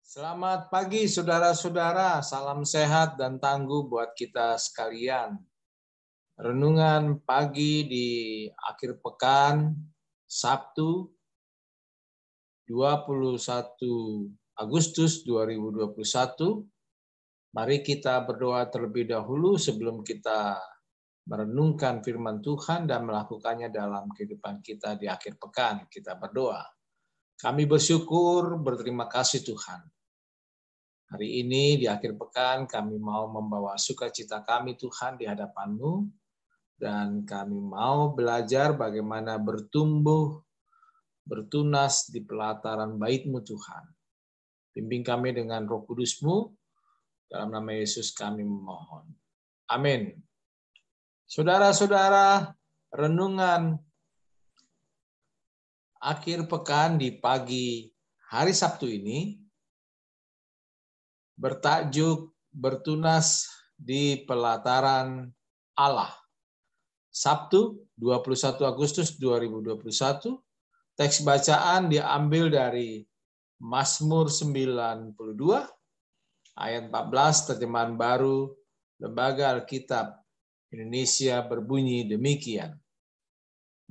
Selamat pagi saudara-saudara, salam sehat dan tangguh buat kita sekalian. Renungan pagi di akhir pekan, Sabtu 21 Agustus 2021. Mari kita berdoa terlebih dahulu sebelum kita merenungkan firman Tuhan dan melakukannya dalam kehidupan kita di akhir pekan. Kita berdoa. Kami bersyukur, berterima kasih Tuhan. Hari ini di akhir pekan kami mau membawa sukacita kami Tuhan di hadapan-Mu, dan kami mau belajar bagaimana bertumbuh, bertunas di pelataran bait-Mu Tuhan. Bimbing kami dengan Roh Kudus-Mu, dalam nama Yesus kami memohon. Amin. Saudara-saudara, renungan akhir pekan di pagi hari Sabtu ini bertajuk bertunas di pelataran Allah. Sabtu 21 Agustus 2021, teks bacaan diambil dari Mazmur 92 ayat 14 terjemahan baru Lembaga Alkitab Indonesia berbunyi demikian.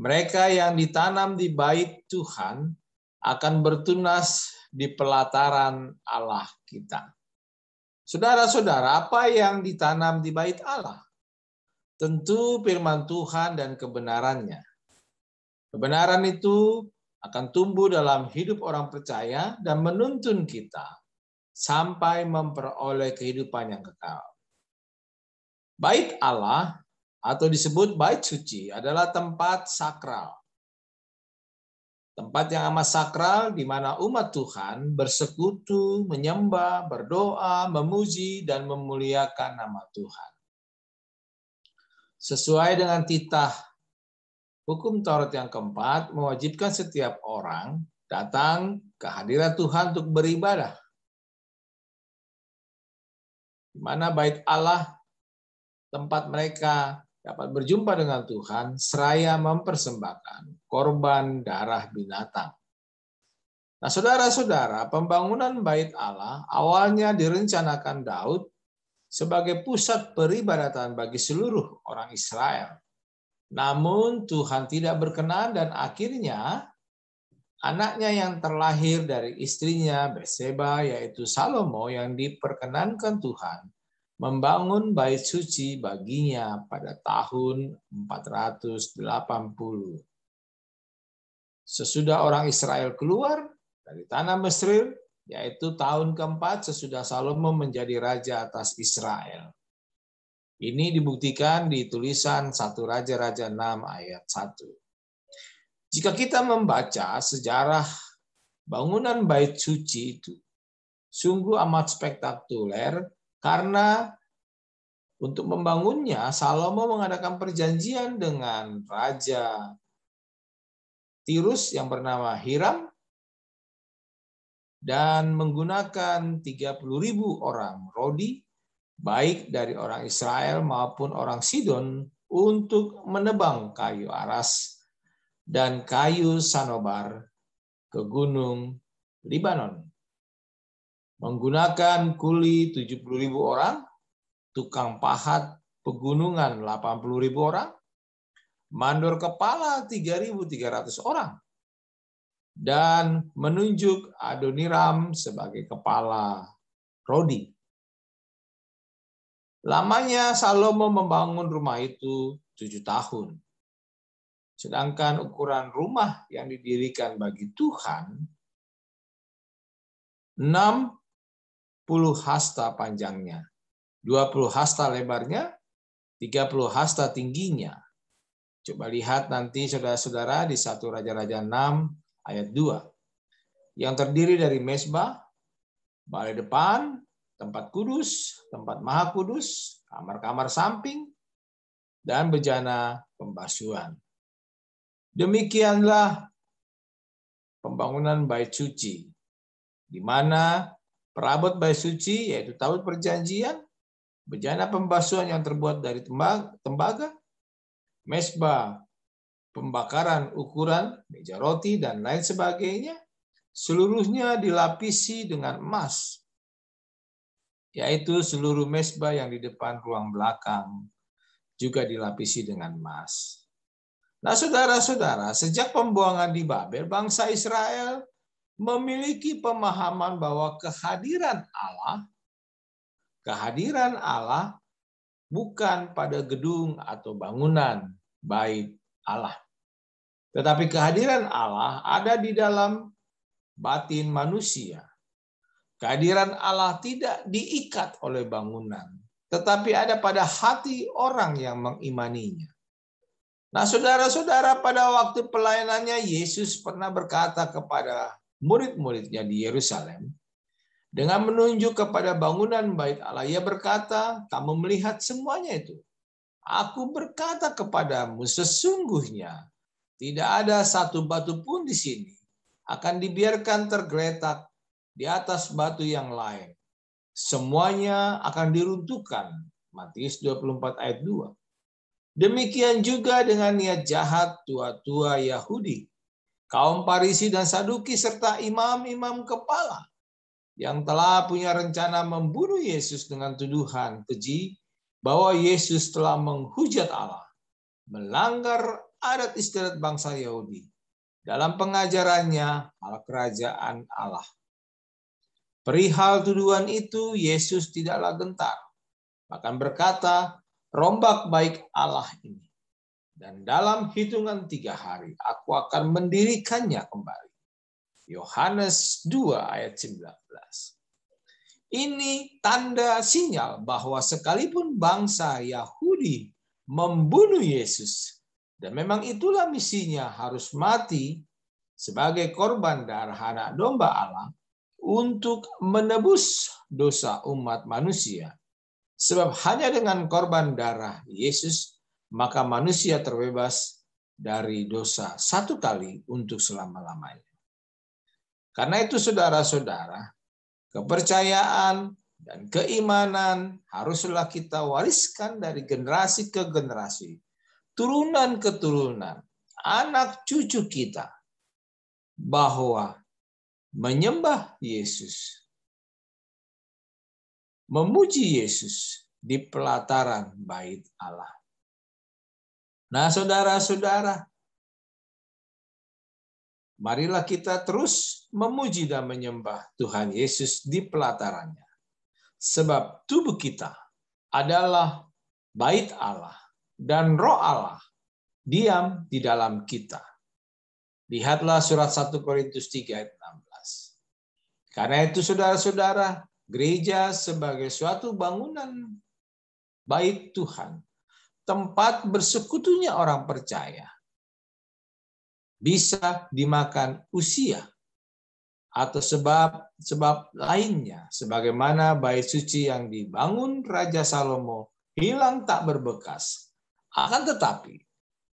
Mereka yang ditanam di bait Tuhan akan bertunas di pelataran Allah kita. Saudara-saudara, apa yang ditanam di bait Allah? Tentu firman Tuhan dan kebenarannya. Kebenaran itu akan tumbuh dalam hidup orang percaya dan menuntun kita sampai memperoleh kehidupan yang kekal. Bait Allah atau disebut bait suci adalah tempat sakral. Tempat yang amat sakral di mana umat Tuhan bersekutu, menyembah, berdoa, memuji, dan memuliakan nama Tuhan. Sesuai dengan titah hukum Taurat yang keempat, mewajibkan setiap orang datang ke hadirat Tuhan untuk beribadah. Di mana bait Allah, tempat mereka dapat berjumpa dengan Tuhan, seraya mempersembahkan korban darah binatang. Nah, saudara-saudara, pembangunan bait Allah awalnya direncanakan Daud sebagai pusat peribadatan bagi seluruh orang Israel. Namun Tuhan tidak berkenan dan akhirnya anaknya yang terlahir dari istrinya Batseba, yaitu Salomo, yang diperkenankan Tuhan membangun bait suci baginya pada tahun 480. Sesudah orang Israel keluar dari tanah Mesir, yaitu tahun keempat sesudah Salomo menjadi raja atas Israel. Ini dibuktikan di tulisan 1 Raja-Raja 6 ayat 1. Jika kita membaca sejarah bangunan bait suci itu, sungguh amat spektakuler. Karena untuk membangunnya, Salomo mengadakan perjanjian dengan Raja Tirus yang bernama Hiram dan menggunakan 30.000 orang Rodi, baik dari orang Israel maupun orang Sidon, untuk menebang kayu aras dan kayu sanobar ke gunung Libanon. Menggunakan kuli 70.000 orang, tukang pahat pegunungan 80.000 orang, mandor kepala 3.300 orang, dan menunjuk Adoniram sebagai kepala Rodi. Lamanya Salomo membangun rumah itu 7 tahun. Sedangkan ukuran rumah yang didirikan bagi Tuhan 60 hasta panjangnya, 20 hasta lebarnya, 30 hasta tingginya. Coba lihat nanti saudara-saudara di 1 Raja-Raja 6 ayat 2. Yang terdiri dari mezbah, balai depan, tempat kudus, tempat maha kudus, kamar-kamar samping, dan bejana pembasuhan. Demikianlah pembangunan bait suci, di mana perabot bait suci yaitu tabut perjanjian, bejana pembasuhan yang terbuat dari tembaga, mezbah pembakaran ukuran, meja roti, dan lain sebagainya, seluruhnya dilapisi dengan emas, yaitu seluruh mezbah yang di depan ruang belakang juga dilapisi dengan emas. Nah, saudara-saudara, sejak pembuangan di Babel, bangsa Israel memiliki pemahaman bahwa kehadiran Allah bukan pada gedung atau bangunan bait Allah. Tetapi kehadiran Allah ada di dalam batin manusia. Kehadiran Allah tidak diikat oleh bangunan, tetapi ada pada hati orang yang mengimaninya. Nah, saudara-saudara, pada waktu pelayanannya, Yesus pernah berkata kepada murid-muridnya di Yerusalem, dengan menunjuk kepada bangunan bait Allah, ia berkata, kamu melihat semuanya itu. Aku berkata kepadamu, sesungguhnya tidak ada satu batu pun di sini akan dibiarkan tergeletak di atas batu yang lain. Semuanya akan diruntuhkan. Matius 24 ayat 2. Demikian juga dengan niat jahat tua-tua Yahudi, kaum Farisi dan Saduki, serta imam-imam kepala yang telah punya rencana membunuh Yesus dengan tuduhan keji bahwa Yesus telah menghujat Allah, melanggar adat istiadat bangsa Yahudi dalam pengajarannya hal kerajaan Allah. Perihal tuduhan itu, Yesus tidaklah gentar, bahkan berkata, rombak baik Allah ini, dan dalam hitungan 3 hari aku akan mendirikannya kembali. Yohanes 2 ayat 19. Ini tanda sinyal bahwa sekalipun bangsa Yahudi membunuh Yesus, dan memang itulah misinya, harus mati sebagai korban darah anak domba Allah untuk menebus dosa umat manusia. Sebab hanya dengan korban darah Yesus, maka manusia terbebas dari dosa satu kali untuk selama-lamanya. Karena itu, saudara-saudara, kepercayaan dan keimanan haruslah kita wariskan dari generasi ke generasi, turunan ke turunan, anak cucu kita, bahwa menyembah Yesus, memuji Yesus di pelataran bait Allah. Nah, saudara-saudara, marilah kita terus memuji dan menyembah Tuhan Yesus di pelatarannya. Sebab tubuh kita adalah bait Allah dan Roh Allah diam di dalam kita. Lihatlah surat 1 Korintus 3 ayat 16. Karena itu, saudara-saudara, gereja sebagai suatu bangunan bait Tuhan, tempat bersekutunya orang percaya, bisa dimakan usia atau sebab lainnya, sebagaimana bait suci yang dibangun Raja Salomo hilang tak berbekas. Akan tetapi,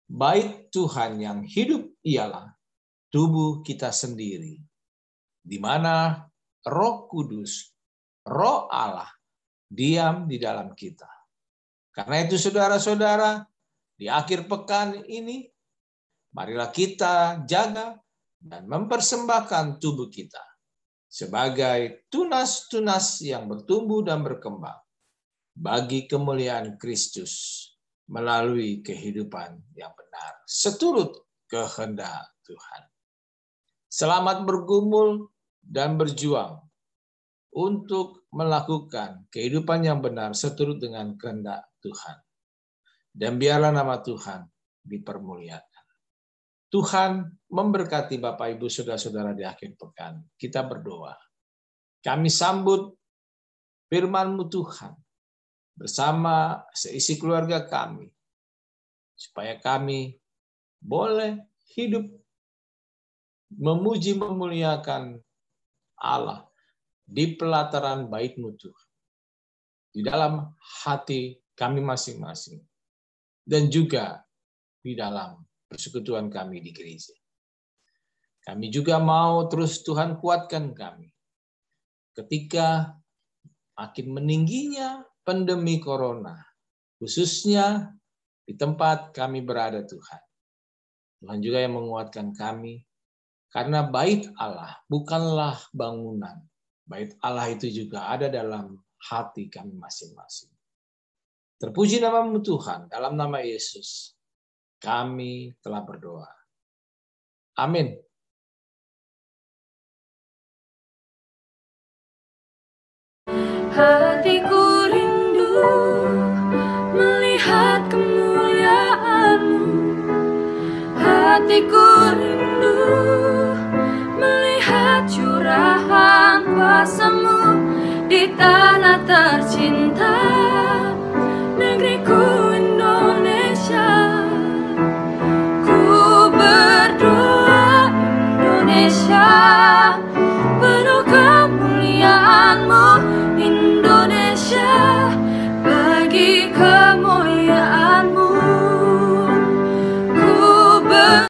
bait Tuhan yang hidup ialah tubuh kita sendiri, di mana Roh Kudus, Roh Allah, diam di dalam kita. Karena itu, saudara-saudara, di akhir pekan ini, marilah kita jaga dan mempersembahkan tubuh kita sebagai tunas-tunas yang bertumbuh dan berkembang bagi kemuliaan Kristus melalui kehidupan yang benar, seturut kehendak Tuhan. Selamat bergumul dan berjuang untuk melakukan kehidupan yang benar seturut dengan kehendak Tuhan. Dan biarlah nama Tuhan dipermuliakan. Tuhan memberkati Bapak, Ibu, Saudara-saudara di akhir pekan. Kita berdoa. Kami sambut firman-Mu Tuhan bersama seisi keluarga kami, supaya kami boleh hidup memuji memuliakan Allah di pelataran bait-Mu Tuhan, di dalam hati kami masing-masing, dan juga di dalam persekutuan kami di gereja. Kami juga mau terus Tuhan kuatkan kami ketika makin meningginya pandemi corona, khususnya di tempat kami berada, Tuhan. Tuhan juga yang menguatkan kami Karena bait Allah bukanlah bangunan. Bait Allah itu juga ada dalam hati kami masing-masing. Terpuji nama-Mu Tuhan, dalam nama Yesus kami telah berdoa. Amin. Hatiku rindu melihat kemuliaan-Mu. Hatiku rindu melihat curahan kuasa-Mu di tanah tercinta.